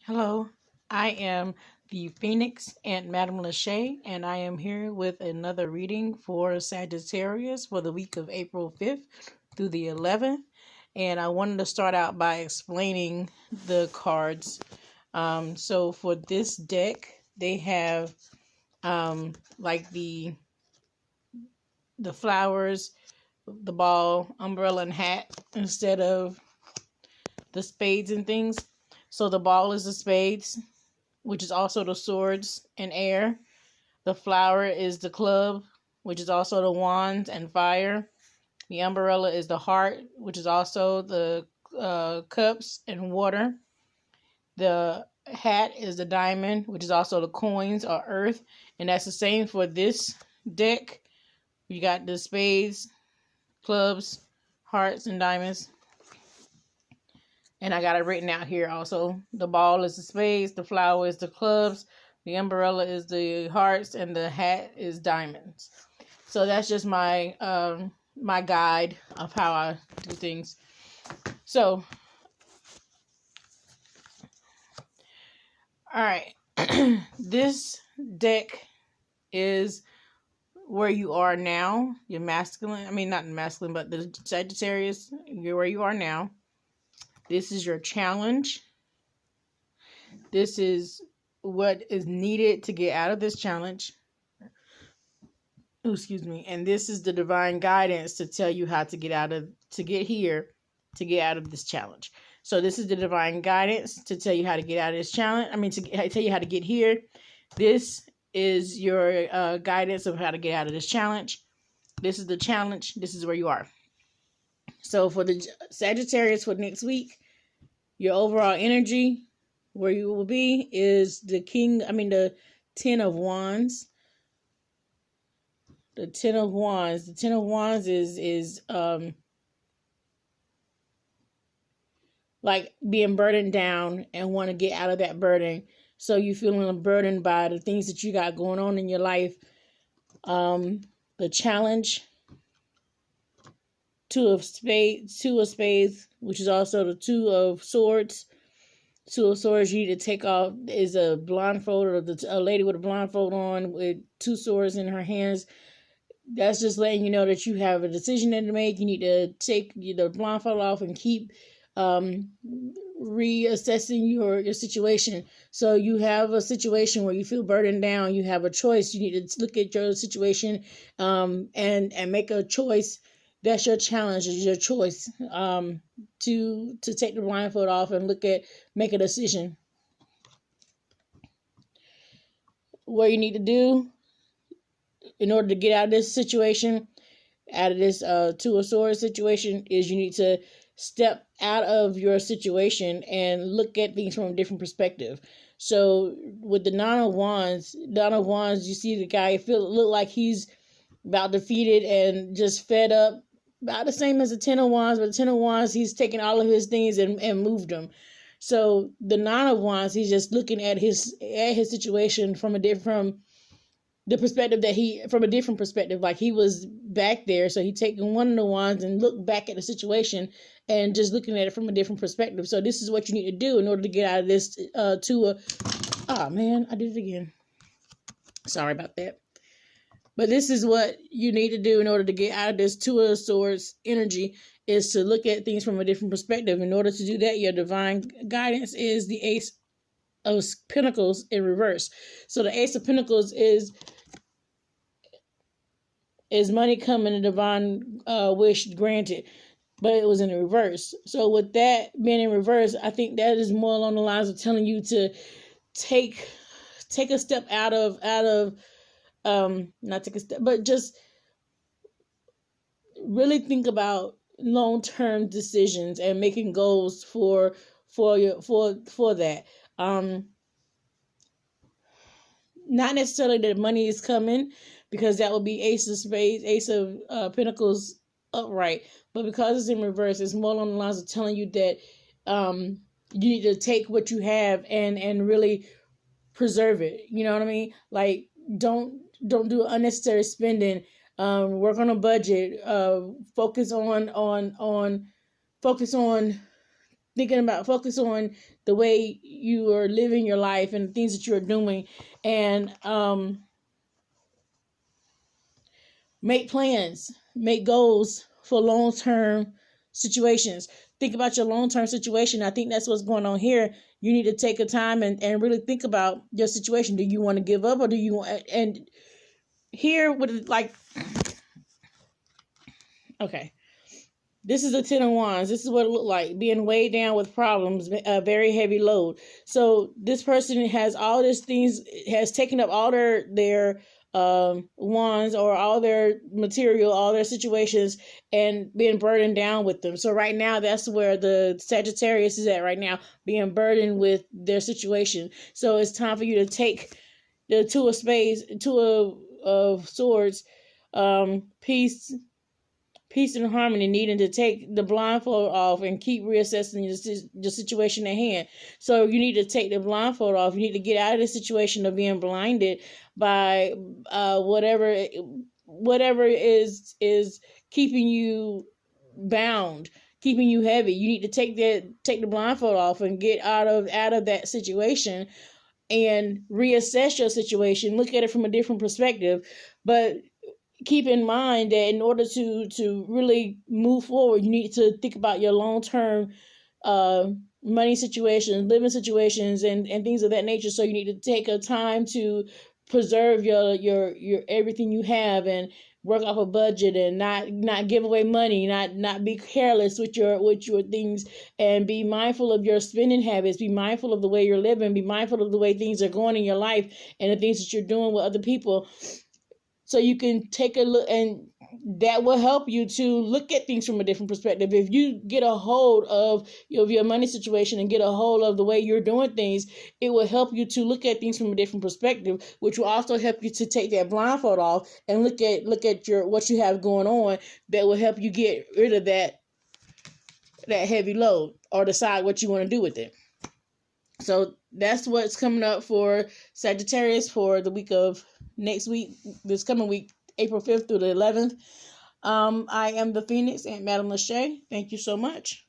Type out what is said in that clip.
Hello, I am the Phoenix and Madame Lachey, and I am here with another reading for Sagittarius for the week of April 5th through the 11th. And I wanted to start out by explaining the cards. So for this deck, they have like the flowers, the ball, umbrella, and hat instead of the spades and things. So the ball is the spades, which is also the swords and air. The flower is the club, which is also the wands and fire. The umbrella is the heart, which is also the cups and water. The hat is the diamond, which is also the coins or earth. And that's the same for this deck. You got the spades, clubs, hearts, and diamonds. And I got it written out here also. The ball is the spades, the flower is the clubs, the umbrella is the hearts, and the hat is diamonds. So that's just my my guide of how I do things. So, all right. This deck is where you are now. You're masculine. I mean, not masculine, but the Sagittarius, you're where you are now. This is your challenge. This is what is needed to get out of this challenge. Oh, excuse me. And this is the divine guidance to tell you how to get out of this challenge. So this is the divine guidance to tell you how to get out of this challenge. I mean, to tell you how to get here. This is your guidance of how to get out of this challenge. This is the challenge. This is where you are. So for the Sagittarius for next week, your overall energy where you will be is the 10 of wands. The 10 of wands. The 10 of wands is like being burdened down and want to get out of that burden. So you feeling burdened by the things that you got going on in your life. The challenge, two of spades, which is also the two of swords. Two of swords you need to take off is a blindfold, or a lady with a blindfold on with two swords in her hands. That's just letting you know that you have a decision to make. You need to take the blindfold off and keep reassessing your situation. So you have a situation where you feel burdened down. You have a choice. You need to look at your situation and make a choice. That's your challenge, is your choice to take the blindfold off and make a decision. What you need to do in order to get out of this situation, out of this two of swords situation, is you need to step out of your situation and look at things from a different perspective. So with the nine of wands, you see the guy look like he's about defeated and just fed up. About the same as the 10 of wands, but the 10 of wands, he's taken all of his things and moved them. So the 9 of wands, he's just looking at his situation from a different perspective. Like he was back there, so he taking one of the wands and look back at the situation and just looking at it from a different perspective. So this is what you need to do in order to get out of this I did it again. Sorry about that. But this is what you need to do in order to get out of this two of swords energy, is to look at things from a different perspective. In order to do that, your divine guidance is the Ace of Pentacles in reverse. So the Ace of Pentacles is money coming, a divine wish granted, but it was in reverse. So with that being in reverse, I think that is more along the lines of telling you to take a step out of not take a step, but just really think about long-term decisions and making goals for that. Not necessarily that money is coming, because that would be Ace of Spades, Ace of Pentacles upright, but because it's in reverse, it's more along the lines of telling you that you need to take what you have and really preserve it. You know what I mean? Like don't do unnecessary spending. Work on a budget. Focus on focus on the way you are living your life and the things that you're doing, and make plans, make goals for long-term situations. Think about your long-term situation. I think that's what's going on here. You need to take a time and really think about your situation. Do you want to give up, or do you want, and here with like, okay, this is the 10 of Wands. This is what it looked like, being weighed down with problems, a very heavy load. So this person has all these things, has taken up all their wands, or all their material, all their situations, and being burdened down with them. So right now, that's where the Sagittarius is at right now, being burdened with their situation. So it's time for you to take the Two of Spades, Two of Swords, peace and harmony, needing to take the blindfold off and keep reassessing the situation at hand. So you need to take the blindfold off. You need to get out of the situation of being blinded by whatever is keeping you bound, keeping you heavy. You need to take the blindfold off and get out of that situation and reassess your situation. Look at it from a different perspective, but keep in mind that in order to really move forward, you need to think about your long-term money situations, living situations, and things of that nature. So you need to take a time to preserve your everything you have, and work off a budget, and not give away money, not be careless with your things, and be mindful of your spending habits, be mindful of the way you're living, be mindful of the way things are going in your life and the things that you're doing with other people. So you can take a look, and that will help you to look at things from a different perspective. If you get a hold of your money situation and get a hold of the way you're doing things, it will help you to look at things from a different perspective, which will also help you to take that blindfold off and look at what you have going on. That will help you get rid of that heavy load, or decide what you want to do with it. So that's what's coming up for Sagittarius for the week of next week, this coming week, April 5th through the 11th. I am the Phoenix, Aunt Madam Lachey. Thank you so much.